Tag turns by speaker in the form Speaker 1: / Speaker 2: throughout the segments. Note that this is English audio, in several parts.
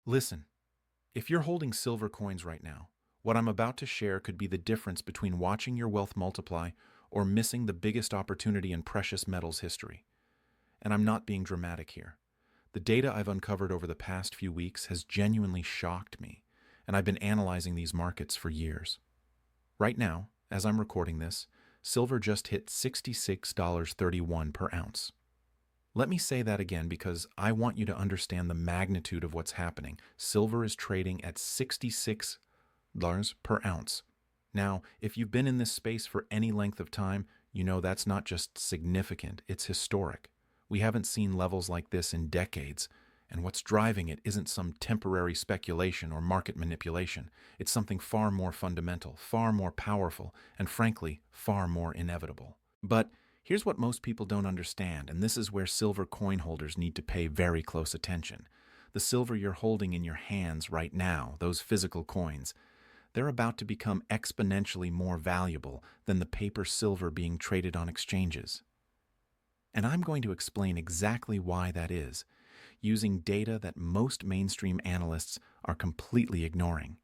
Speaker 1: Listen, if you're holding silver coins right now, what I'm about to share could be the difference between watching your wealth multiply or missing the biggest opportunity in precious metals history. And I'm not being dramatic here. The data I've uncovered over the past few weeks has genuinely shocked me, and I've been analyzing these markets for years. Right now, as I'm recording this, silver just hit $66.31 per ounce. Let me say that again because I want you to understand the magnitude of what's happening. Silver is trading at $66 per ounce. Now, if you've been in this space for any length of time, you know that's not just significant, it's historic. We haven't seen levels like this in decades, and what's driving it isn't some temporary speculation or market manipulation. It's something far more fundamental, far more powerful, and frankly, far more inevitable. But here's what most people don't understand, and this is where silver coin holders need to pay very close attention. The silver you're holding in your hands right now, those physical coins, they're about to become exponentially more valuable than the paper silver being traded on exchanges. And I'm going to explain exactly why that is, using data that most mainstream analysts are completely ignoring.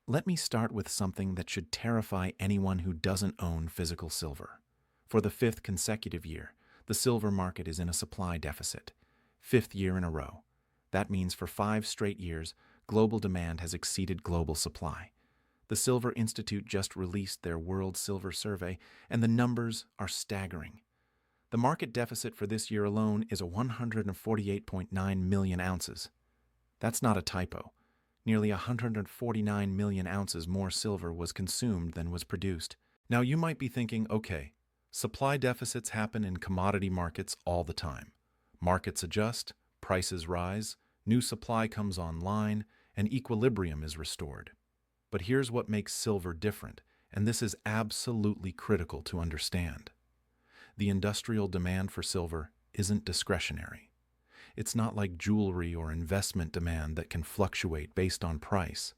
Speaker 1: Let me start with something that should terrify anyone who doesn't own physical silver. For the fifth consecutive year, the silver market is in a supply deficit. Fifth year in a row. That means for 5 straight years, global demand has exceeded global supply. The Silver Institute just released their World Silver Survey, and the numbers are staggering. The market deficit for this year alone is 148.9 million ounces. That's not a typo. Nearly 149 million ounces more silver was consumed than was produced. Now you might be thinking, okay, supply deficits happen in commodity markets all the time. Markets adjust, prices rise, new supply comes online, and equilibrium is restored. But here's what makes silver different, and this is absolutely critical to understand. The industrial demand for silver isn't discretionary. It's not like jewelry or investment demand that can fluctuate based on price.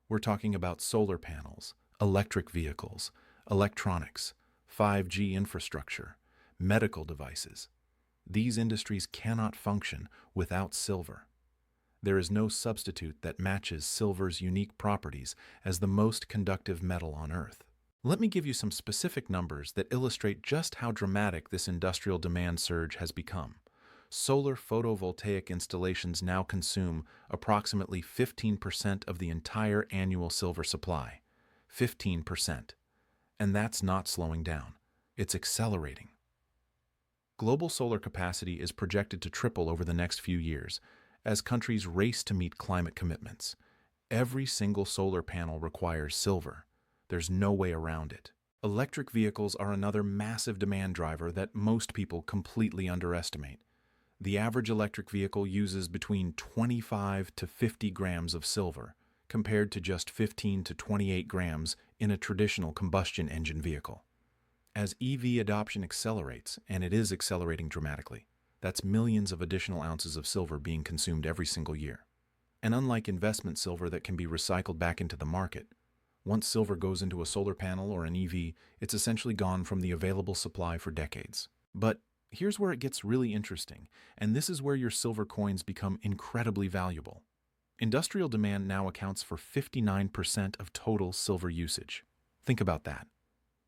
Speaker 1: We're talking about solar panels, electric vehicles, electronics, 5G infrastructure, medical devices. These industries cannot function without silver. There is no substitute that matches silver's unique properties as the most conductive metal on Earth. Let me give you some specific numbers that illustrate just how dramatic this industrial demand surge has become. Solar photovoltaic installations now consume approximately 15% of the entire annual silver supply. 15%. And that's not slowing down. It's accelerating. Global solar capacity is projected to triple over the next few years as countries race to meet climate commitments. Every single solar panel requires silver. There's no way around it. Electric vehicles are another massive demand driver that most people completely underestimate. The average electric vehicle uses between 25 to 50 grams of silver, compared to just 15 to 28 grams in a traditional combustion engine vehicle. As EV adoption accelerates, and it is accelerating dramatically, that's millions of additional ounces of silver being consumed every single year. And unlike investment silver that can be recycled back into the market, once silver goes into a solar panel or an EV, it's essentially gone from the available supply for decades. But here's where it gets really interesting, and this is where your silver coins become incredibly valuable. Industrial demand now accounts for 59% of total silver usage. Think about that.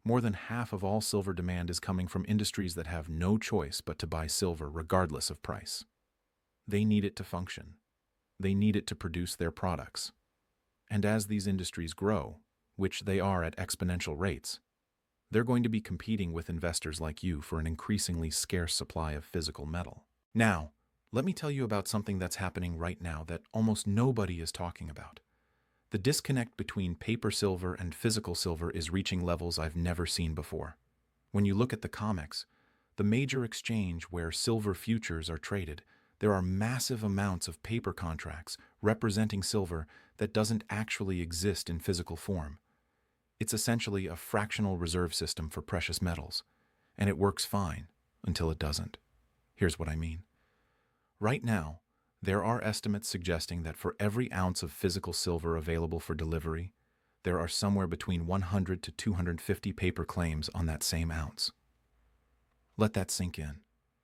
Speaker 1: More than half of all silver demand is coming from industries that have no choice but to buy silver regardless of price. They need it to function. They need it to produce their products. And as these industries grow, which they are at exponential rates, they're going to be competing with investors like you for an increasingly scarce supply of physical metal. Now, let me tell you about something that's happening right now that almost nobody is talking about. The disconnect between paper silver and physical silver is reaching levels I've never seen before. When you look at the COMEX, the major exchange where silver futures are traded, there are massive amounts of paper contracts representing silver that doesn't actually exist in physical form. It's essentially a fractional reserve system for precious metals, and it works fine until it doesn't. Here's what I mean. Right now, there are estimates suggesting that for every ounce of physical silver available for delivery, there are somewhere between 100 to 250 paper claims on that same ounce. Let that sink in.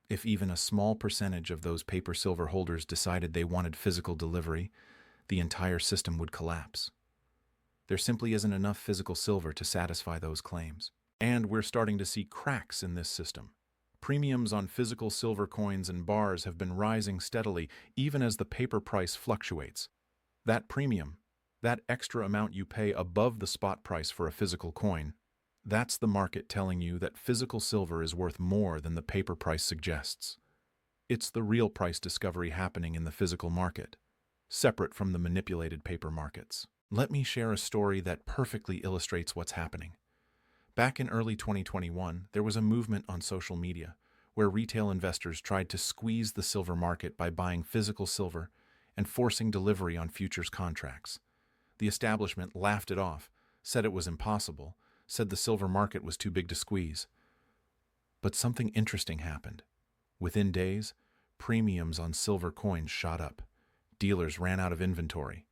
Speaker 1: If even a small percentage of those paper silver holders decided they wanted physical delivery, the entire system would collapse. There simply isn't enough physical silver to satisfy those claims. And we're starting to see cracks in this system. Premiums on physical silver coins and bars have been rising steadily, even as the paper price fluctuates. That premium, that extra amount you pay above the spot price for a physical coin, that's the market telling you that physical silver is worth more than the paper price suggests. It's the real price discovery happening in the physical market, separate from the manipulated paper markets. Let me share a story that perfectly illustrates what's happening. Back in early 2021, there was a movement on social media where retail investors tried to squeeze the silver market by buying physical silver and forcing delivery on futures contracts. The establishment laughed it off, said it was impossible, said the silver market was too big to squeeze. But something interesting happened. Within days, premiums on silver coins shot up. Dealers ran out of inventory.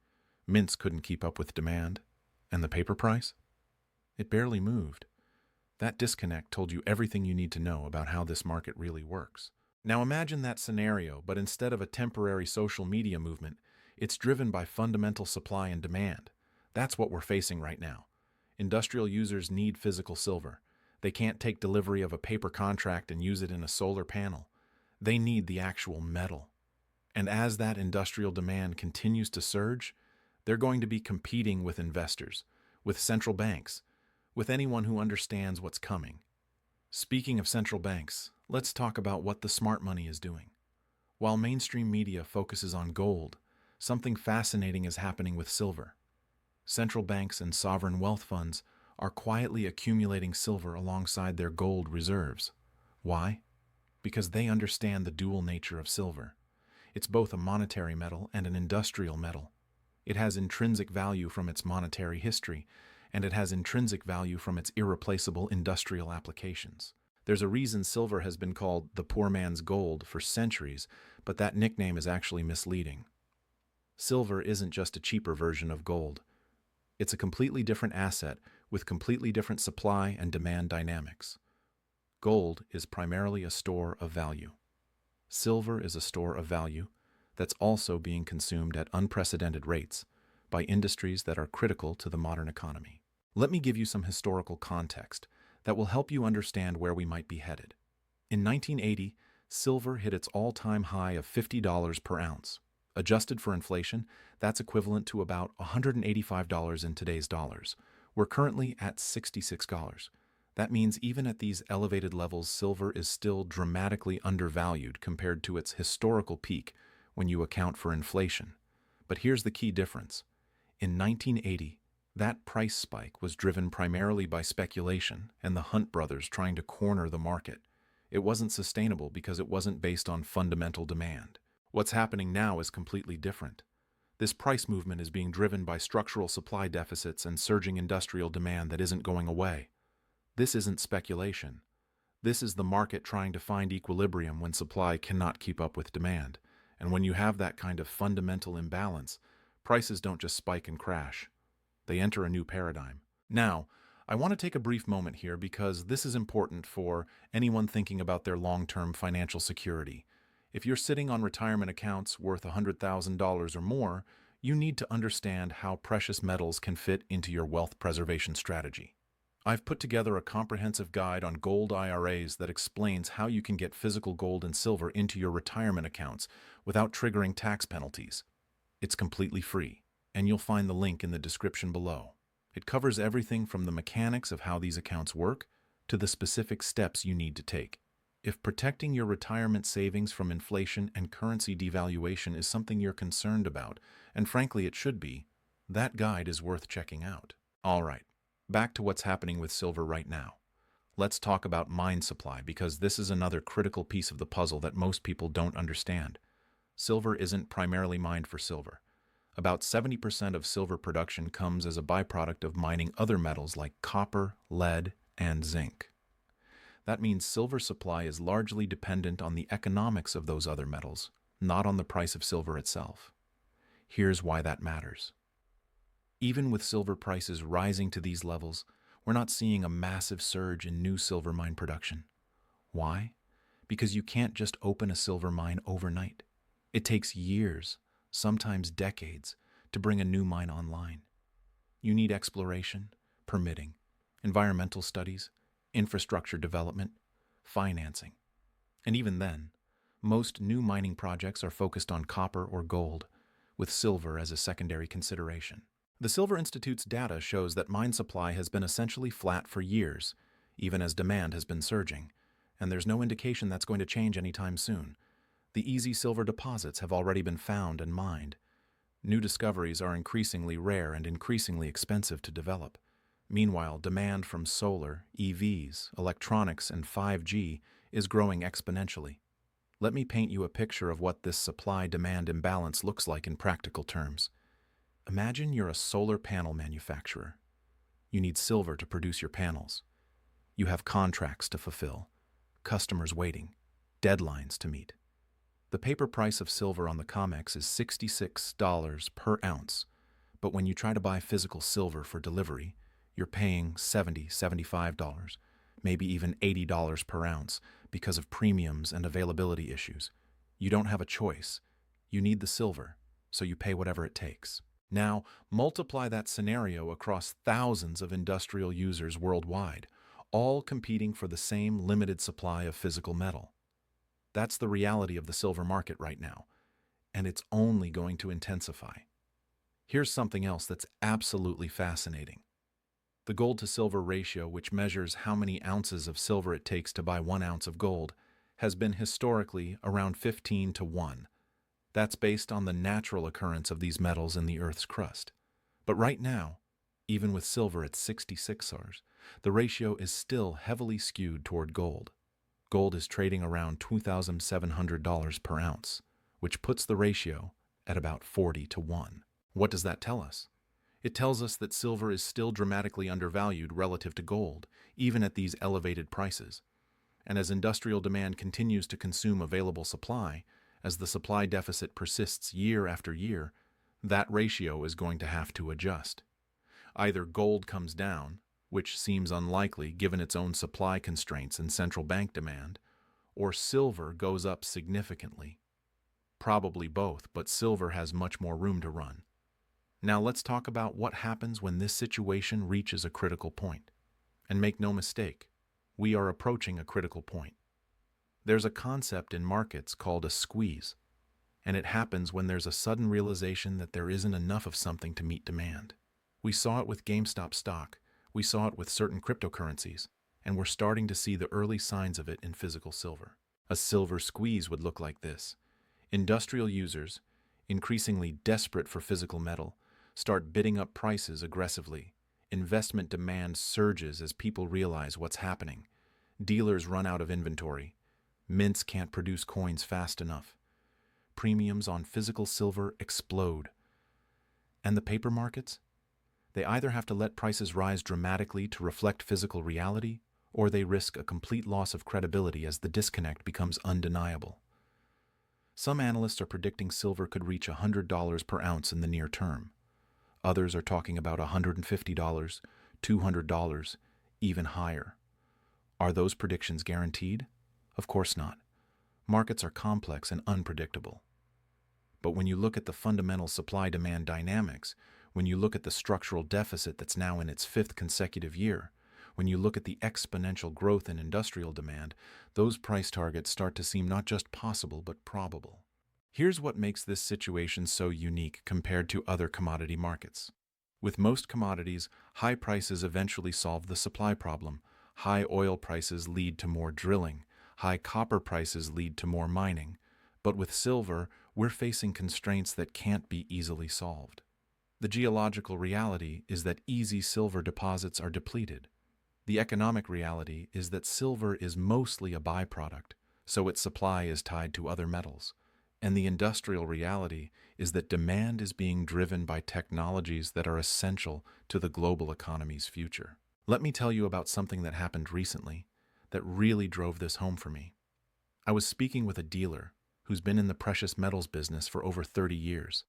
Speaker 1: Mints couldn't keep up with demand. And the paper price? It barely moved. That disconnect told you everything you need to know about how this market really works. Now imagine that scenario, but instead of a temporary social media movement, it's driven by fundamental supply and demand. That's what we're facing right now. Industrial users need physical silver. They can't take delivery of a paper contract and use it in a solar panel. They need the actual metal. And as that industrial demand continues to surge, they're going to be competing with investors, with central banks, with anyone who understands what's coming. Speaking of central banks, let's talk about what the smart money is doing. While mainstream media focuses on gold, something fascinating is happening with silver. Central banks and sovereign wealth funds are quietly accumulating silver alongside their gold reserves. Why? Because they understand the dual nature of silver. It's both a monetary metal and an industrial metal. It has intrinsic value from its monetary history, and it has intrinsic value from its irreplaceable industrial applications. There's a reason silver has been called the poor man's gold for centuries, but that nickname is actually misleading. Silver isn't just a cheaper version of gold. It's a completely different asset with completely different supply and demand dynamics. Gold is primarily a store of value. Silver is a store of value that's also being consumed at unprecedented rates by industries that are critical to the modern economy. Let me give you some historical context that will help you understand where we might be headed. In 1980, silver hit its all-time high of $50 per ounce. Adjusted for inflation, that's equivalent to about $185 in today's dollars. We're currently at $66. That means even at these elevated levels, silver is still dramatically undervalued compared to its historical peak when you account for inflation. But here's the key difference. In 1980, that price spike was driven primarily by speculation and the Hunt brothers trying to corner the market. It wasn't sustainable because it wasn't based on fundamental demand. What's happening now is completely different. This price movement is being driven by structural supply deficits and surging industrial demand that isn't going away. This isn't speculation. This is the market trying to find equilibrium when supply cannot keep up with demand. And when you have that kind of fundamental imbalance, prices don't just spike and crash. They enter a new paradigm. Now, I want to take a brief moment here because this is important for anyone thinking about their long-term financial security. If you're sitting on retirement accounts worth $100,000 or more, you need to understand how precious metals can fit into your wealth preservation strategy. I've put together a comprehensive guide on gold IRAs that explains how you can get physical gold and silver into your retirement accounts without triggering tax penalties. It's completely free, and you'll find the link in the description below. It covers everything from the mechanics of how these accounts work to the specific steps you need to take. If protecting your retirement savings from inflation and currency devaluation is something you're concerned about, and frankly it should be, that guide is worth checking out. All right, back to what's happening with silver right now. Let's talk about mine supply because this is another critical piece of the puzzle that most people don't understand. Silver isn't primarily mined for silver. About 70% of silver production comes as a byproduct of mining other metals like copper, lead, and zinc. That means silver supply is largely dependent on the economics of those other metals, not on the price of silver itself. Here's why that matters. Even with silver prices rising to these levels, we're not seeing a massive surge in new silver mine production. Why? because you can't just open a silver mine overnight. It takes years, sometimes decades, to bring a new mine online. You need exploration, permitting, environmental studies, infrastructure development, financing. And even then, most new mining projects are focused on copper or gold, with silver as a secondary consideration. The Silver Institute's data shows that mine supply has been essentially flat for years, even as demand has been surging, and there's no indication that's going to change anytime soon. The easy silver deposits have already been found and mined. New discoveries are increasingly rare and increasingly expensive to develop. Meanwhile, demand from solar, EVs, electronics, and 5G is growing exponentially. Let me paint you a picture of what this supply-demand imbalance looks like in practical terms. Imagine you're a solar panel manufacturer. You need silver to produce your panels. You have contracts to fulfill, customers waiting, deadlines to meet. The paper price of silver on the COMEX is $66 per ounce, but when you try to buy physical silver for delivery, you're paying $70, $75, maybe even $80 per ounce because of premiums and availability issues. You don't have a choice. You need the silver, so you pay whatever it takes. Now, multiply that scenario across thousands of industrial users worldwide, all competing for the same limited supply of physical metal. That's the reality of the silver market right now, and it's only going to intensify. Here's something else that's absolutely fascinating. The gold-to-silver ratio, which measures how many ounces of silver it takes to buy 1 ounce of gold, has been historically around 15 to 1. That's based on the natural occurrence of these metals in the Earth's crust. But right now, even with silver at 66 SARS, the ratio is still heavily skewed toward gold. Gold is trading around $2,700 per ounce, which puts the ratio at about 40 to 1. What does that tell us? It tells us that silver is still dramatically undervalued relative to gold, even at these elevated prices. And as industrial demand continues to consume available supply, as the supply deficit persists year after year, that ratio is going to have to adjust. Either gold comes down, which seems unlikely given its own supply constraints and central bank demand, or silver goes up significantly. Probably both, but silver has much more room to run. Now let's talk about what happens when this situation reaches a critical point. And make no mistake, we are approaching a critical point. There's a concept in markets called a squeeze, and it happens when there's a sudden realization that there isn't enough of something to meet demand. We saw it with GameStop stock, we saw it with certain cryptocurrencies, and we're starting to see the early signs of it in physical silver. A silver squeeze would look like this. Industrial users, increasingly desperate for physical metal, start bidding up prices aggressively. Investment demand surges as people realize what's happening. Dealers run out of inventory. Mints can't produce coins fast enough. Premiums on physical silver explode. And the paper markets? They either have to let prices rise dramatically to reflect physical reality, or they risk a complete loss of credibility as the disconnect becomes undeniable. Some analysts are predicting silver could reach $100 per ounce in the near term. Others are talking about $150, $200, even higher. Are those predictions guaranteed? Of course not. Markets are complex and unpredictable. But when you look at the fundamental supply-demand dynamics, when you look at the structural deficit that's now in its 5th consecutive year, when you look at the exponential growth in industrial demand, those price targets start to seem not just possible but probable. Here's what makes this situation so unique compared to other commodity markets. With most commodities, high prices eventually solve the supply problem. High oil prices lead to more drilling. High copper prices lead to more mining. But with silver, we're facing constraints that can't be easily solved. The geological reality is that easy silver deposits are depleted. The economic reality is that silver is mostly a byproduct, so its supply is tied to other metals. And the industrial reality is that demand is being driven by technologies that are essential to the global economy's future. Let me tell you about something that happened recently that really drove this home for me. I was speaking with a dealer who's been in the precious metals business for over 30 years.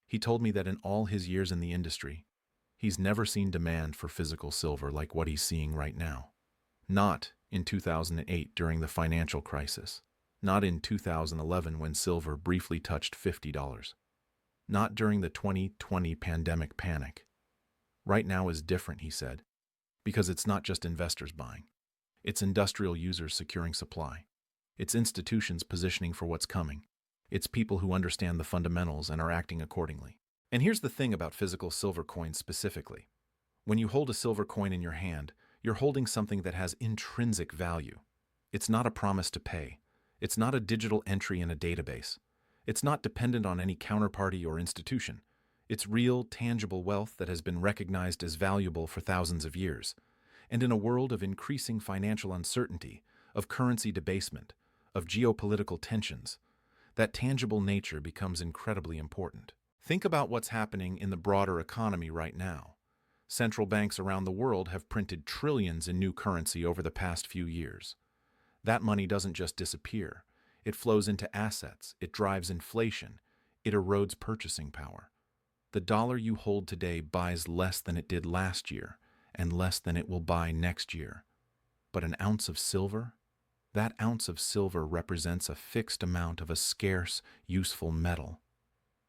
Speaker 1: He told me that in all his years in the industry, he's never seen demand for physical silver like what he's seeing right now. Not in 2008 during the financial crisis, not in 2011 when silver briefly touched $50, not during the 2020 pandemic panic. Right now is different, he said, because it's not just investors buying. It's industrial users securing supply. It's institutions positioning for what's coming. It's people who understand the fundamentals and are acting accordingly. And here's the thing about physical silver coins specifically. When you hold a silver coin in your hand, you're holding something that has intrinsic value. It's not a promise to pay. It's not a digital entry in a database. It's not dependent on any counterparty or institution. It's real, tangible wealth that has been recognized as valuable for thousands of years. And in a world of increasing financial uncertainty, of currency debasement, of geopolitical tensions, that tangible nature becomes incredibly important. Think about what's happening in the broader economy right now. Central banks around the world have printed trillions in new currency over the past few years. That money doesn't just disappear. It flows into assets, it drives inflation, it erodes purchasing power. The dollar you hold today buys less than it did last year, and less than it will buy next year. But an ounce of silver? That ounce of silver represents a fixed amount of a scarce, useful metal.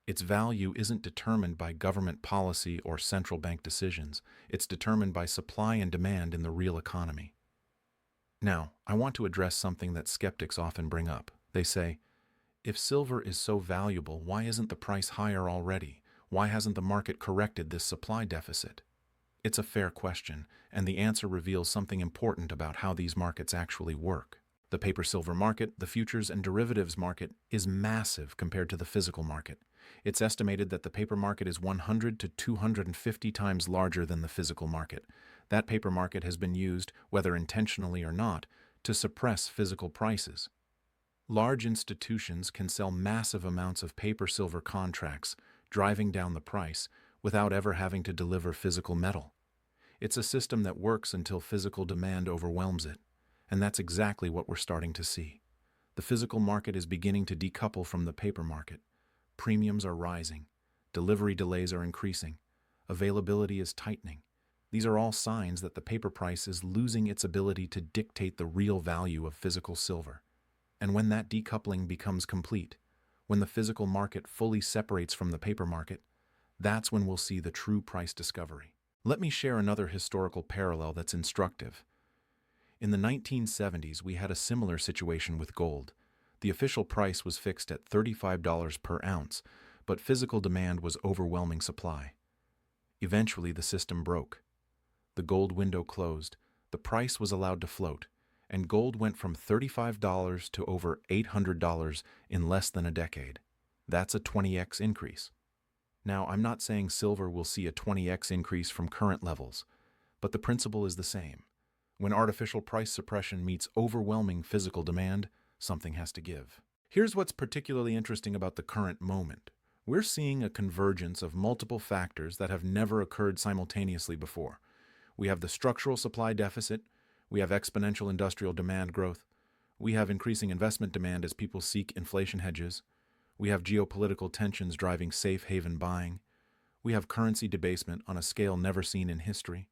Speaker 1: Its value isn't determined by government policy or central bank decisions. It's determined by supply and demand in the real economy. Now, I want to address something that skeptics often bring up. They say, if silver is so valuable, why isn't the price higher already? Why hasn't the market corrected this supply deficit? It's a fair question, and the answer reveals something important about how these markets actually work. The paper silver market, the futures and derivatives market, is massive compared to the physical market. It's estimated that the paper market is 100 to 250 times larger than the physical market. That paper market has been used, whether intentionally or not, to suppress physical prices. Large institutions can sell massive amounts of paper silver contracts, driving down the price, without ever having to deliver physical metal. It's a system that works until physical demand overwhelms it. And that's exactly what we're starting to see. The physical market is beginning to decouple from the paper market. Premiums are rising. Delivery delays are increasing. Availability is tightening. These are all signs that the paper price is losing its ability to dictate the real value of physical silver. And when that decoupling becomes complete, when the physical market fully separates from the paper market, that's when we'll see the true price discovery. Let me share another historical parallel that's instructive. In the 1970s, we had a similar situation with gold. The official price was fixed at $35 per ounce, but physical demand was overwhelming supply. Eventually, the system broke. The gold window closed, the price was allowed to float, and gold went from $35 to over $800 in less than a decade. That's a 20x increase. Now, I'm not saying silver will see a 20x increase from current levels, but the principle is the same. When artificial price suppression meets overwhelming physical demand, something has to give. Here's what's particularly interesting about the current moment. We're seeing a convergence of multiple factors that have never occurred simultaneously before. We have the structural supply deficit, we have exponential industrial demand growth, we have increasing investment demand as people seek inflation hedges, we have geopolitical tensions driving safe haven buying, we have currency debasement on a scale never seen in history,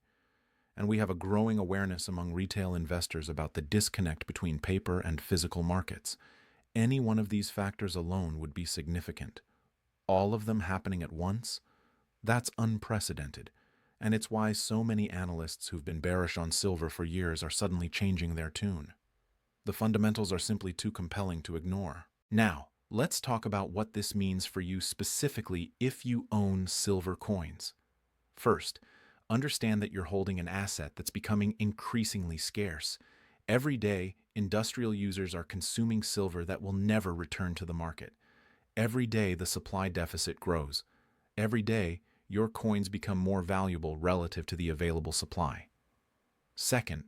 Speaker 1: and we have a growing awareness among retail investors about the disconnect between paper and physical markets. Any one of these factors alone would be significant. All of them happening at once? That's unprecedented, and it's why so many analysts who've been bearish on silver for years are suddenly changing their tune. The fundamentals are simply too compelling to ignore. Now, let's talk about what this means for you specifically if you own silver coins. First, understand that you're holding an asset that's becoming increasingly scarce. Every day, industrial users are consuming silver that will never return to the market. Every day, the supply deficit grows. Every day, your coins become more valuable relative to the available supply. Second,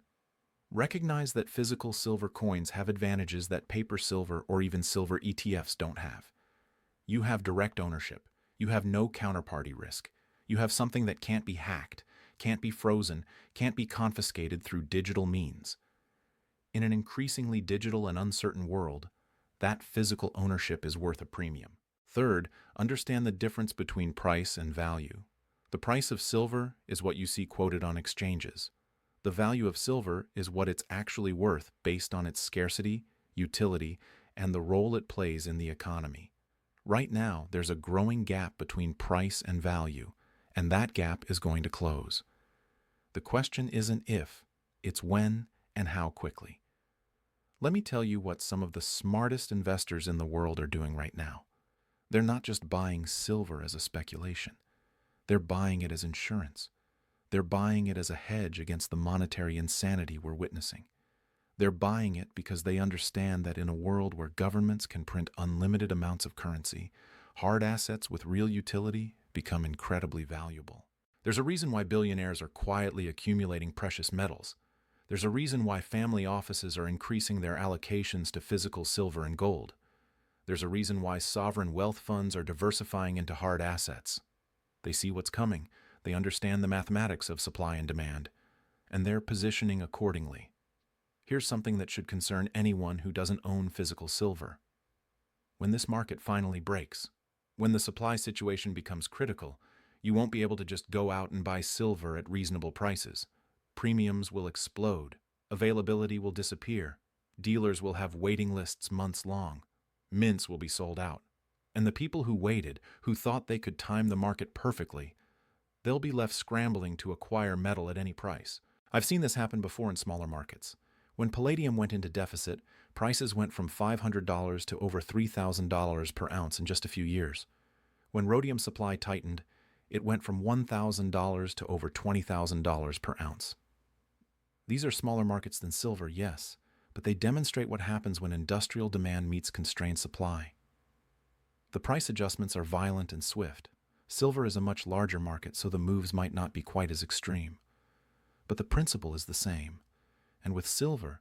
Speaker 1: recognize that physical silver coins have advantages that paper silver or even silver ETFs don't have. You have direct ownership. You have no counterparty risk. You have something that can't be hacked, can't be frozen, can't be confiscated through digital means. In an increasingly digital and uncertain world, that physical ownership is worth a premium. Third, understand the difference between price and value. The price of silver is what you see quoted on exchanges. The value of silver is what it's actually worth based on its scarcity, utility, and the role it plays in the economy. Right now, there's a growing gap between price and value, and that gap is going to close. The question isn't if, it's when and how quickly. Let me tell you what some of the smartest investors in the world are doing right now. They're not just buying silver as a speculation. They're buying it as insurance. They're buying it as a hedge against the monetary insanity we're witnessing. They're buying it because they understand that in a world where governments can print unlimited amounts of currency, hard assets with real utility become incredibly valuable. There's a reason why billionaires are quietly accumulating precious metals. There's a reason why family offices are increasing their allocations to physical silver and gold. There's a reason why sovereign wealth funds are diversifying into hard assets. They see what's coming, they understand the mathematics of supply and demand, and they're positioning accordingly. Here's something that should concern anyone who doesn't own physical silver. When this market finally breaks, when the supply situation becomes critical, you won't be able to just go out and buy silver at reasonable prices. Premiums will explode, availability will disappear, dealers will have waiting lists months long, mints will be sold out, and the people who waited, who thought they could time the market perfectly, they'll be left scrambling to acquire metal at any price. I've seen this happen before in smaller markets. When palladium went into deficit, prices went from $500 to over $3,000 per ounce in just a few years. When rhodium supply tightened, it went from $1,000 to over $20,000 per ounce. These are smaller markets than silver, yes, but they demonstrate what happens when industrial demand meets constrained supply. The price adjustments are violent and swift. Silver is a much larger market, so the moves might not be quite as extreme. But the principle is the same. And with silver,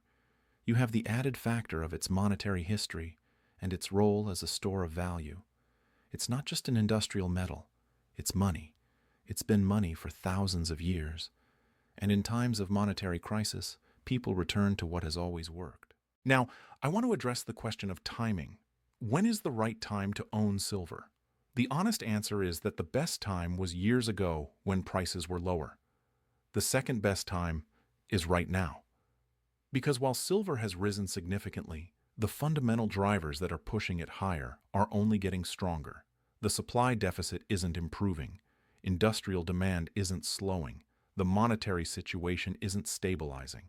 Speaker 1: you have the added factor of its monetary history and its role as a store of value. It's not just an industrial metal, it's money. It's been money for thousands of years. And in times of monetary crisis, people return to what has always worked. Now, I want to address the question of timing. When is the right time to own silver? The honest answer is that the best time was years ago when prices were lower. The second best time is right now. Because while silver has risen significantly, the fundamental drivers that are pushing it higher are only getting stronger. The supply deficit isn't improving. Industrial demand isn't slowing. The monetary situation isn't stabilizing.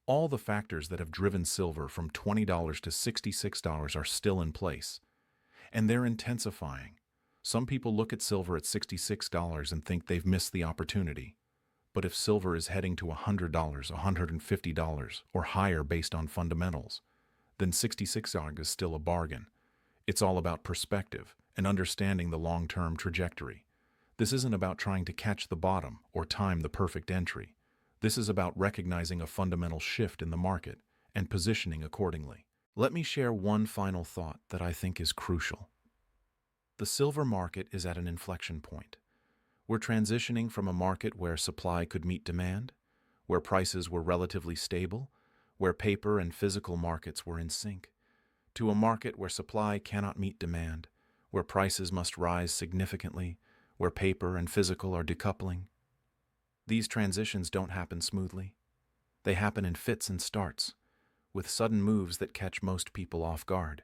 Speaker 1: All the factors that have driven silver from $20 to $66 are still in place. And they're intensifying. Some people look at silver at $66 and think they've missed the opportunity. But if silver is heading to $100, $150, or higher based on fundamentals, then $66 is still a bargain. It's all about perspective and understanding the long-term trajectory. This isn't about trying to catch the bottom or time the perfect entry. This is about recognizing a fundamental shift in the market and positioning accordingly. Let me share one final thought that I think is crucial. The silver market is at an inflection point. We're transitioning from a market where supply could meet demand, where prices were relatively stable, where paper and physical markets were in sync, to a market where supply cannot meet demand, where prices must rise significantly, where paper and physical are decoupling. These transitions don't happen smoothly. They happen in fits and starts, with sudden moves that catch most people off guard.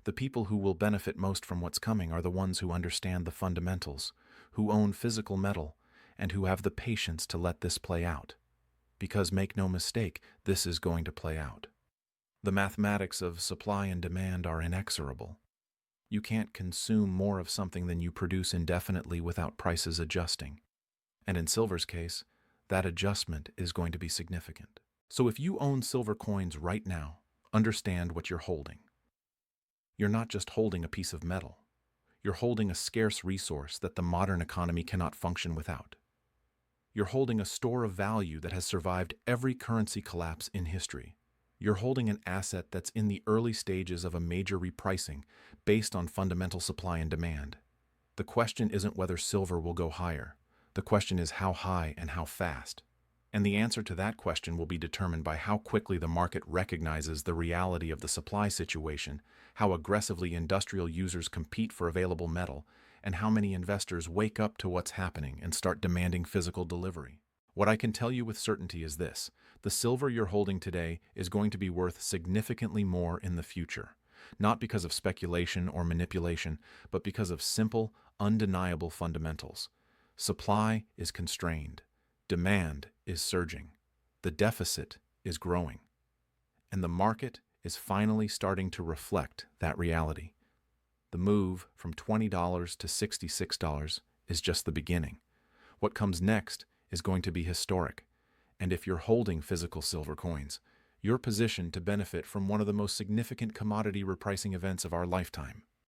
Speaker 1: The people who will benefit most from what's coming are the ones who understand the fundamentals, who own physical metal, and who have the patience to let this play out. Because make no mistake, this is going to play out. The mathematics of supply and demand are inexorable. You can't consume more of something than you produce indefinitely without prices adjusting. And in silver's case, that adjustment is going to be significant. So if you own silver coins right now, understand what you're holding. You're not just holding a piece of metal. You're holding a scarce resource that the modern economy cannot function without. You're holding a store of value that has survived every currency collapse in history. You're holding an asset that's in the early stages of a major repricing based on fundamental supply and demand. The question isn't whether silver will go higher. The question is how high and how fast. And the answer to that question will be determined by how quickly the market recognizes the reality of the supply situation, how aggressively industrial users compete for available metal, and how many investors wake up to what's happening and start demanding physical delivery. What I can tell you with certainty is this: the silver you're holding today is going to be worth significantly more in the future, not because of speculation or manipulation, but because of simple, undeniable fundamentals. Supply is constrained, demand is surging, the deficit is growing, and the market is finally starting to reflect that reality. The move from $20 to $66 is just the beginning. What comes next is going to be historic, and if you're holding physical silver coins, you're positioned to benefit from one of the most significant commodity repricing events of our lifetime.